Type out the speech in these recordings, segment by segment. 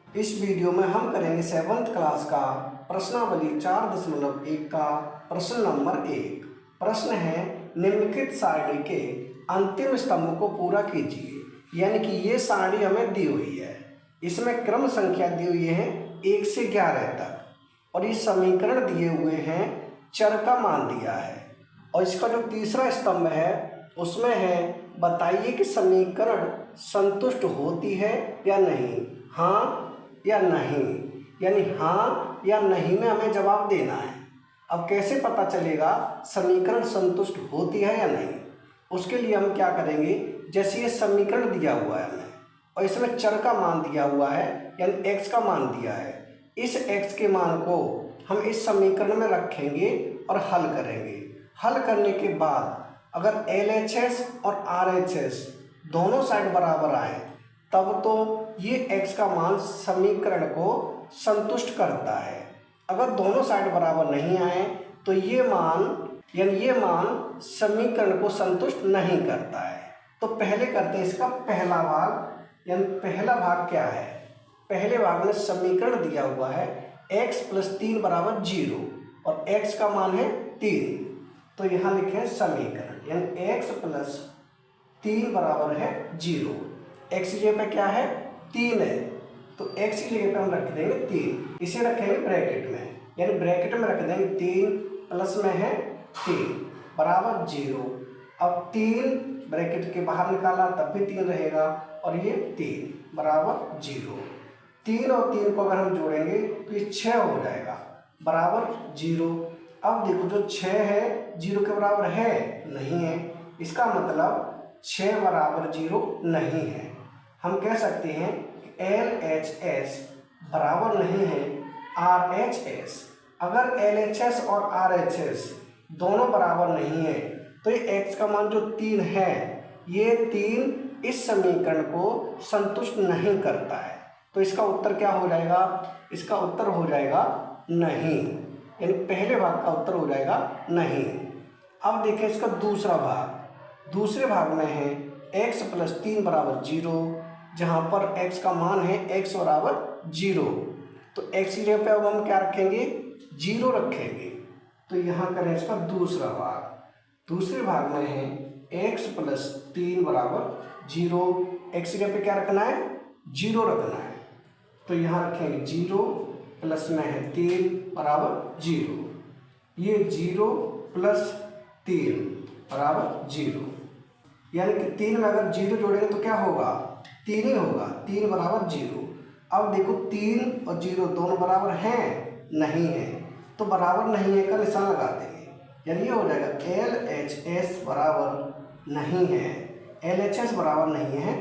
इस वीडियो में हम करेंगे 7th क्लास का प्रश्नावली 4.1 का प्रश्न नंबर 1। प्रश्न है निम्नलिखित सारणी के अंतिम स्तंभ को पूरा कीजिए। यानी कि ये सारणी हमें दी हुई है, इसमें क्रम संख्या दी हुई है 1 से 11 तक और ये समीकरण दिए हुए हैं, चर का मान दिया है। और इसका जो तीसरा स्तंभ है उसमें है बताइए कि समीकरण संतुष्ट होती है या नहीं, हाँ या नहीं। यानी हाँ या नहीं में हमें जवाब देना है। अब कैसे पता चलेगा समीकरण संतुष्ट होती है या नहीं, उसके लिए हम क्या करेंगे, जैसे ये समीकरण दिया हुआ है हमें और इसमें चर का मान दिया हुआ है यानी x का मान दिया है, इस x के मान को हम इस समीकरण में रखेंगे और हल करेंगे। हल करने के बाद अगर LHS और RHS दोनों साइड बराबर आए तब तो ये x का मान समीकरण को संतुष्ट करता है। अगर दोनों साइड बराबर नहीं आए तो ये मान समीकरण को संतुष्ट नहीं करता है। तो पहले करते हैं इसका पहला भाग। यानी पहला भाग क्या है, पहले भाग में समीकरण दिया हुआ है x + 3 = 0 और x का मान है 3। तो यहाँ लिखे समीकरण यानी x + 3 = 0। x की जगह पे क्या है 3 है, तो x की जगह पे हम रख देंगे 3, इसे रखेंगे ब्रैकेट में, यानी ब्रैकेट में रख देंगे 3 प्लस में है 3 बराबर 0। अब 3 ब्रैकेट के बाहर निकाला तब भी 3 रहेगा और ये 3 बराबर 0। 3 और 3 को अगर हम जोड़ेंगे तो ये 6 हो जाएगा बराबर 0। अब देखो जो 6 है 0 के बराबर है नहीं है, इसका मतलब 6 बराबर 0 नहीं है। हम कह सकते हैं कि LHS बराबर नहीं है RHS। अगर LHS और RHS दोनों बराबर नहीं है तो ये x का मान जो 3 है, ये 3 इस समीकरण को संतुष्ट नहीं करता है। तो इसका उत्तर क्या हो जाएगा, इसका उत्तर हो जाएगा नहीं, यानी पहले भाग का उत्तर हो जाएगा नहीं। अब देखें इसका दूसरा भाग। दूसरे भाग में है x + 3 = 0, जहाँ पर x का मान है x = 0। तो x की जगह पे अब हम क्या रखेंगे, 0 रखेंगे। तो यहाँ करें इसका दूसरा भाग। दूसरे भाग में है x + 3 = 0, x की जगह पे क्या रखना है 0 रखना है। तो यहाँ रखेंगे 0 प्लस में है 3 = 0। ये 0 + 3 = 0, यानी कि 3 में अगर 0 जोड़ेंगे तो क्या होगा 3 ही होगा, 3 = 0। अब देखो 3 और 0 दोनों बराबर हैं नहीं है, तो बराबर नहीं है का निशान लगा देंगे, यानी ये हो जाएगा LHS बराबर नहीं है, LHS बराबर नहीं है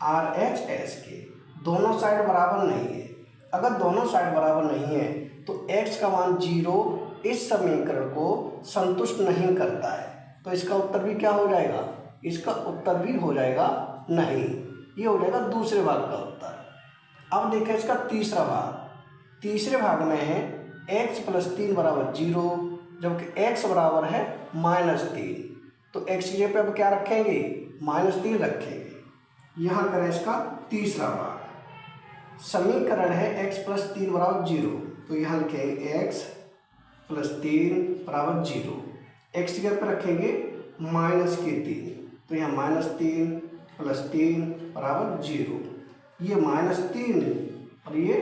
RHS के, दोनों साइड बराबर नहीं है। अगर दोनों साइड बराबर नहीं है तो x का मान 0 इस समीकरण को संतुष्ट नहीं करता है। तो इसका उत्तर भी क्या हो जाएगा, इसका उत्तर भी हो जाएगा नहीं। ये हो जाएगा दूसरे भाग का उत्तर। अब देखें इसका तीसरा भाग। तीसरे भाग में है x + 3 = 0, जबकि x बराबर है -3। तो x की जगह पे अब क्या रखेंगे -3 रखेंगे। यहाँ करें इसका तीसरा भाग। समीकरण है x + 3 = 0, तो यहाँ लिखेंगे x + 3 = 0। x की जगह पर रखेंगे -3, तो यहाँ -3 + 3 = 0। ये -3 और ये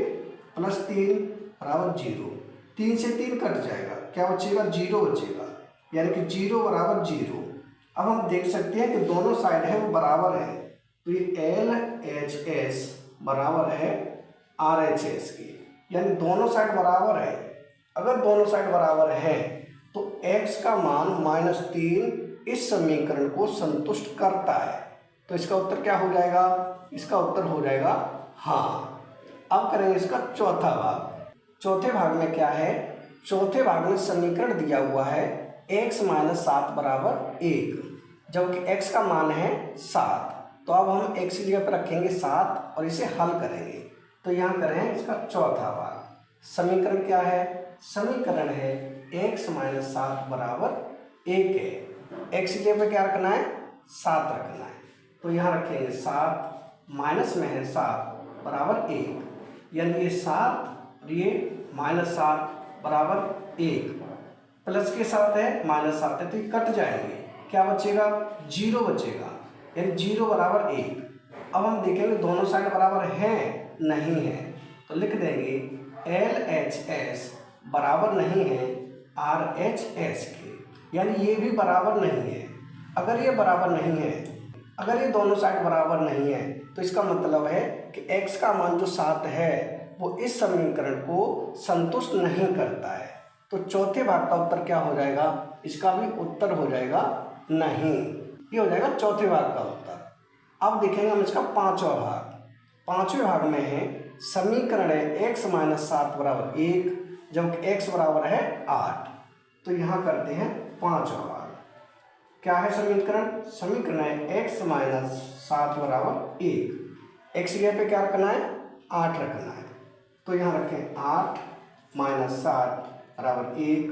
+3 = 0। 3 से 3 कट जाएगा, क्या बचेगा 0 बचेगा, यानी कि 0 = 0। अब हम देख सकते हैं कि दोनों साइड है वो बराबर है, तो ये LHS बराबर है RHS की, यानी दोनों साइड बराबर है। अगर दोनों साइड बराबर है तो x का मान -3 इस समीकरण को संतुष्ट करता है। तो इसका उत्तर क्या हो जाएगा, इसका उत्तर हो जाएगा हाँ। अब करेंगे इसका चौथा भाग। चौथे भाग में क्या है, चौथे भाग में समीकरण दिया हुआ है x - 7 = 1, जबकि x का मान है 7। तो अब हम x की जगह पर रखेंगे 7 और इसे हल करेंगे। तो यहाँ करें इसका चौथा भाग। समीकरण क्या है, समीकरण है x - 7 = 1 है। x की जगह पे क्या रखना है 7 रखना है। तो यहाँ रखेंगे 7 माइनस में है 7 = 1। यानी ये 7 और ये -7 बराबर 1, प्लस के साथ है -7 है तो ये कट जाएंगे, क्या बचेगा 0 बचेगा, यानी 0 बराबर 1। अब हम देखेंगे दोनों साइड बराबर हैं नहीं है, तो लिख देंगे LHS बराबर नहीं है RHS के, यानी ये भी बराबर नहीं है। अगर ये बराबर नहीं है, अगर ये दोनों साइड बराबर नहीं है तो इसका मतलब है कि x का मान जो 7 है वो इस समीकरण को संतुष्ट नहीं करता है। तो चौथे भाग का उत्तर क्या हो जाएगा, इसका भी उत्तर हो जाएगा नहीं, ये हो जाएगा चौथे भाग का उत्तर। अब देखेंगे हम इसका पांचवा भाग। पांचवें भाग में है समीकरण है x - 7 बराबर 1 जबकि x बराबर है 8। तो यहाँ करते हैं पांचवा भाग। क्या है समीकरण, समीकरण है x - 7 बराबर 1, x की जगह पे क्या रखना है 8 रखना है। तो यहाँ रखें 8 - 7 बराबर 1,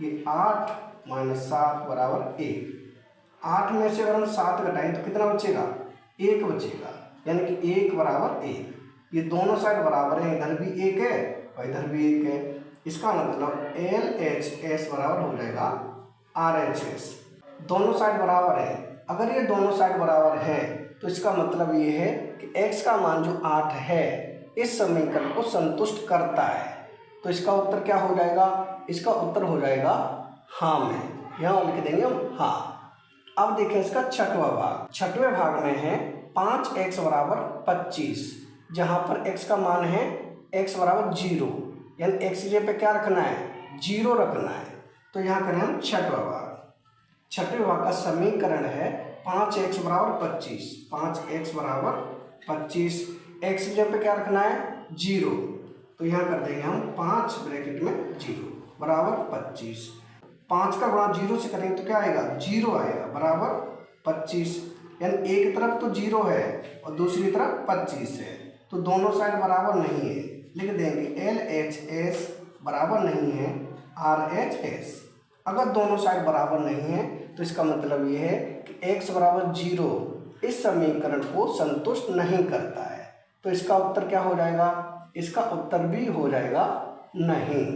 ये 8 - 7 बराबर 1। 8 में से अगर हम 7 घटाएं तो कितना बचेगा 1 बचेगा, यानी कि 1 बराबर 1। ये दोनों साइड बराबर है, इधर भी 1 है और इधर भी 1 है। इसका मतलब LHS बराबर हो जाएगा RHS। दोनों साइड बराबर है, अगर ये दोनों साइड बराबर है तो इसका मतलब ये है कि x का मान जो 8 है इस समीकरण को संतुष्ट करता है। तो इसका उत्तर क्या हो जाएगा, इसका उत्तर हो जाएगा हाँ में, यहाँ लिख देंगे हम हाँ। अब देखें इसका छठवां भाग। छठवें भाग में है 5x बराबर 25, जहाँ पर x का मान है x बराबर 0, यानी x की जगह पे क्या रखना है 0 रखना है। तो यहाँ करें हम छठवां भाग। छठवें भाग का समीकरण है 5x बराबर 25, 5x बराबर 25, x की जगह पे क्या रखना है 0। तो यहाँ कर देंगे हम 5 ब्रैकेट में 0 बराबर 25। 5 का गुणा 0 से करेंगे तो क्या आएगा 0 आएगा बराबर 25, यानी एक तरफ तो 0 है और दूसरी तरफ 25 है, तो दोनों साइड बराबर नहीं है। लिख देंगे LHS बराबर नहीं है RHS। अगर दोनों साइड बराबर नहीं है तो इसका मतलब ये है कि x बराबर 0 इस समीकरण को संतुष्ट नहीं करता है। तो इसका उत्तर क्या हो जाएगा, इसका उत्तर भी हो जाएगा नहीं।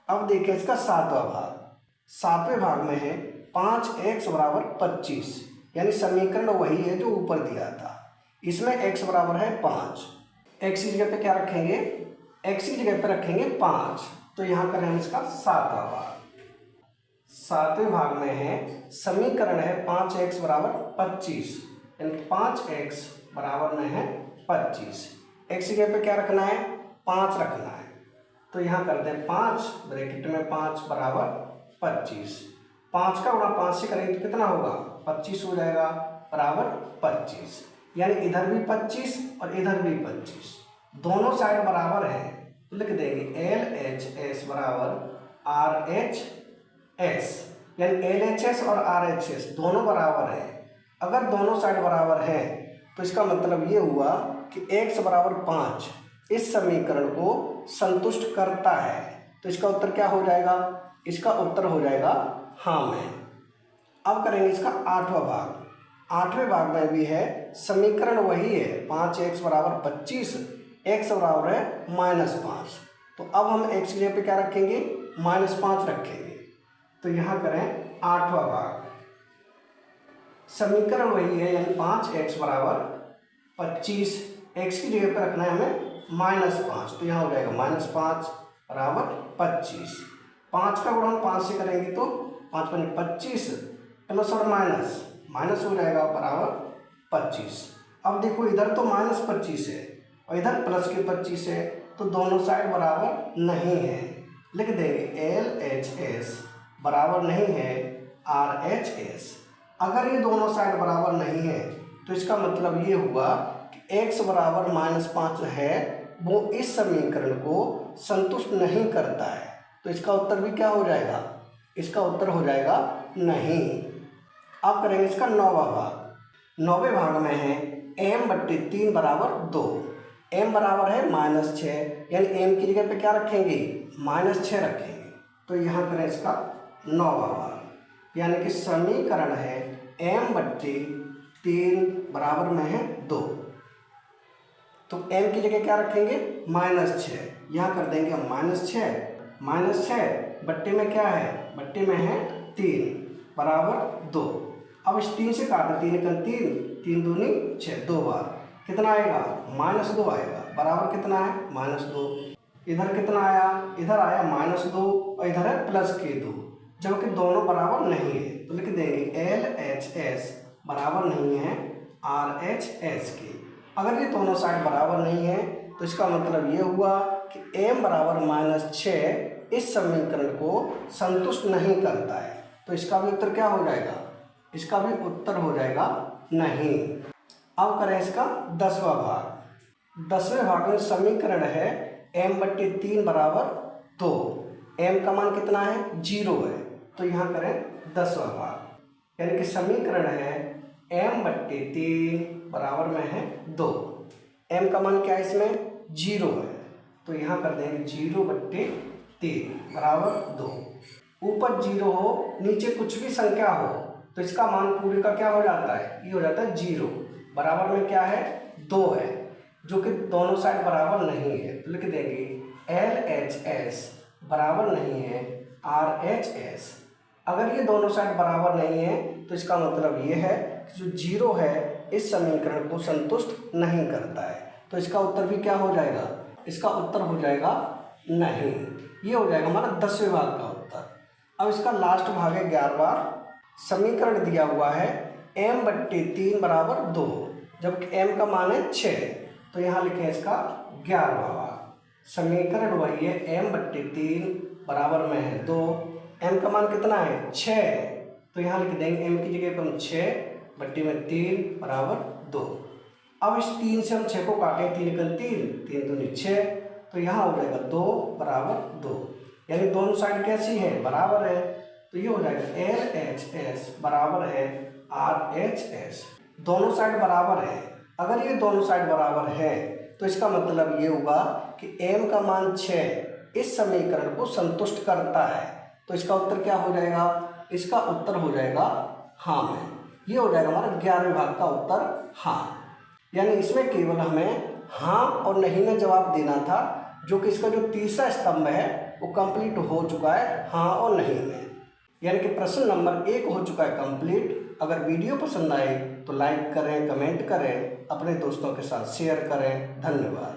अब देखिए इसका सातवां भाग। सातवें भाग में है 5x बराबर 25, यानी समीकरण वही है जो ऊपर दिया था। इसमें x बराबर है 5, x की जगह पे क्या रखेंगे, x की जगह पे रखेंगे 5। तो यहाँ करें हम इसका सातवां भाग। सातवें भाग में है समीकरण है 5x बराबर 25, यानी 5x बराबर में है 25, x की जगह पे क्या रखना है 5 रखना है। तो यहाँ करते हैं 5 ब्रैकेट में 5 बराबर 25। 5 का गुणा 5 से करेंगे तो कितना होगा 25 हो जाएगा बराबर 25, यानी इधर भी 25 और इधर भी 25, दोनों साइड बराबर है। तो लिख देंगे LHS बराबर RHS, यानी LHS और RHS दोनों बराबर है। अगर दोनों साइड बराबर है तो इसका मतलब ये हुआ कि x बराबर 5 इस समीकरण को संतुष्ट करता है। तो इसका उत्तर क्या हो जाएगा, इसका उत्तर हो जाएगा हाँ में। अब करेंगे इसका आठवां भाग। आठवें भाग में भी है समीकरण वही है 5x बराबर 25, x बराबर है -5। तो अब हम x की जगह पे क्या रखेंगे -5 रखेंगे। तो यहाँ करें आठवां भाग। समीकरण वही है यानी 5x बराबर 25, x की जगह पर रखना है हमें -5। तो यहाँ हो जाएगा -5 बराबर 25। 5 का गुणा हम 5 से करेंगे तो 5 × 25 प्लस और माइनस हो जाएगा बराबर 25। अब देखो इधर तो -25 है और इधर प्लस के 25 है, तो दोनों साइड बराबर नहीं है। लिख देंगे LHS बराबर नहीं है RHS। अगर ये दोनों साइड बराबर नहीं है तो इसका मतलब ये हुआ कि x बराबर -5 है वो इस समीकरण को संतुष्ट नहीं करता है। तो इसका उत्तर भी क्या हो जाएगा, इसका उत्तर हो जाएगा नहीं। अब करेंगे इसका नौवां भाग। नौवें भाग में है m/3 बराबर 2। m बराबर है -6, यानी m की जगह पे क्या रखेंगे -6 रखेंगे। तो यहाँ करें इसका नौवां भाग, यानी कि समीकरण है m/3 बराबर में है 2। तो m की जगह क्या रखेंगे, -6। यहाँ कर देंगे हम -6 बट्टे में क्या है, बट्टे में है 3 बराबर 2। अब इस 3 से काटो, 3 एकम 3, 3 दूनी 6, 2 बार कितना आएगा, -2 आएगा, बराबर कितना है, -2। इधर कितना आया, इधर आया -2 और इधर है +k2, जबकि दोनों बराबर नहीं है तो लिख देंगे LHS बराबर नहीं है RHS के। अगर ये दोनों साइड बराबर नहीं है तो इसका मतलब ये हुआ कि m बराबर -6 इस समीकरण को संतुष्ट नहीं करता है। तो इसका भी उत्तर क्या हो जाएगा, इसका भी उत्तर हो जाएगा नहीं। अब करें इसका 10वां भाग। 10वें भाग में समीकरण है m/3 बराबर 2। m का मान कितना है, 0 है, तो यहाँ करें 10वां भाग, यानी कि समीकरण है m/3 बराबर में है 2। m का मान क्या है, इसमें 0 है, तो यहाँ कर देंगे 0/3 बराबर 2। ऊपर 0 हो, नीचे कुछ भी संख्या हो तो इसका मान पूरे का क्या हो जाता है, ये हो जाता है 0। बराबर में क्या है, 2 है, जो कि दोनों साइड बराबर नहीं है, तो लिख देंगे LHS बराबर नहीं है RHS। अगर ये दोनों साइड बराबर नहीं है तो इसका मतलब ये है कि जो 0 है इस समीकरण को संतुष्ट नहीं करता है। तो इसका उत्तर भी क्या हो जाएगा, इसका उत्तर हो जाएगा नहीं। ये हो जाएगा हमारा 10वें भाग का उत्तर। अब इसका लास्ट भाग है 11वां। समीकरण दिया हुआ है m/3 बराबर 2, जबकि m का मान है 6, तो यहाँ लिखें इसका 11वां भाग। समीकरण वही है m/3 बराबर में है 2, m का मान कितना है 6, तो यहाँ लिख देंगे m की जगह पर हम 6/3 बराबर 2। अब इस 3 से हम 6 को काटें, 3 एकम 3, 3 दूनी 6, तो यहाँ हो जाएगा 2 बराबर 2, यानी दोनों साइड कैसी है, बराबर है, तो ये हो जाएगा LHS बराबर है RHS। दोनों साइड बराबर है, अगर ये दोनों साइड बराबर है तो इसका मतलब ये हुआ कि m का मान 6 इस समीकरण को संतुष्ट करता है। तो इसका उत्तर क्या हो जाएगा, इसका उत्तर हो जाएगा हाँ में। ये हो जाएगा हमारा 11वें भाग का उत्तर हाँ, यानी इसमें केवल हमें हाँ और नहीं में जवाब देना था, जो कि इसका जो तीसरा स्तंभ है वो कंप्लीट हो चुका है हाँ और नहीं में, यानी कि प्रश्न नंबर 1 हो चुका है कंप्लीट। अगर वीडियो पसंद आए तो लाइक करें, कमेंट करें, अपने दोस्तों के साथ शेयर करें। धन्यवाद।